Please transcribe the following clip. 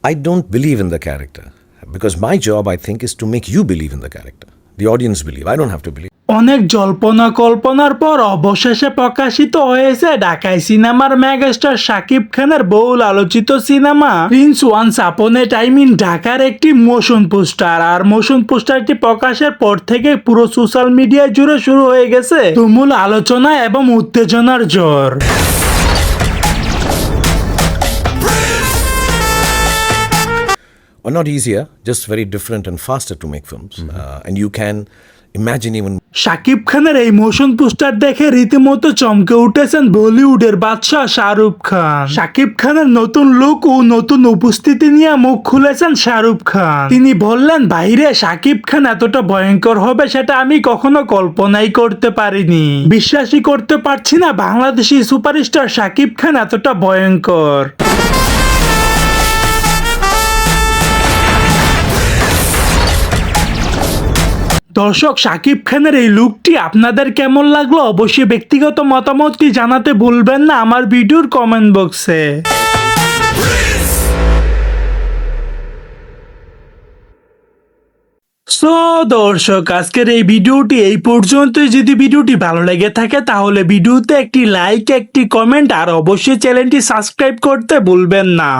I don't believe in the character because my job, I think, is to make you believe in the character. The audience believe. I don't have to believe. অনেক জল্পনা কল্পনার পর অবশেষে প্রকাশিত হয়েছে ঢাকাই সিনেমার মেগাস্টার শাকিব খানের বহুল আলোচিত cinema Prince once upon A time in ঢাকার একটি মোশন পোস্টার। আর মোশন পোস্টারটি প্রকাশের পর থেকে পুরো সোশ্যাল মিডিয়া জুড়ে শুরু হয়ে গেছে তুমুল আলোচনা এবং উত্তেজনার ঝড়। Or not easier, just very different and faster to make films. And you can imagine even Shakib খানের এই মোশন পোস্টার দেখে রীতিমতো চমকে উঠেছেন বলিউডের বাদশাহ শাহরুখ খান। শাকিব খানের নতুন লুক ও নতুন উপস্থিতি নিয়ে মুখ খুলেছেন শাহরুখ খান। তিনি বললেন, বাইরে শাকিব খান এতটা ভয়ঙ্কর হবে সেটা আমি কখনো কল্পনাই করতে পারিনি। বিশ্বাসই করতে পারছি না বাংলাদেশি সুপারস্টার শাকিব খান এতটা ভয়ঙ্কর। দর্শক, শাকিব খানের এই লুকটি আপনাদের কেমন লাগলো অবশ্যই ব্যক্তিগত মতামতটি জানাতে ভুলবেন না আমার ভিডিওর কমেন্ট বক্সে। সো দর্শক, আজকের এই ভিডিওটি এই পর্যন্তই। যদি ভিডিওটি ভালো লেগে থাকে তাহলে ভিডিওতে একটি লাইক, একটি কমেন্ট আর অবশ্যই চ্যানেলটি সাবস্ক্রাইব করতে ভুলবেন না।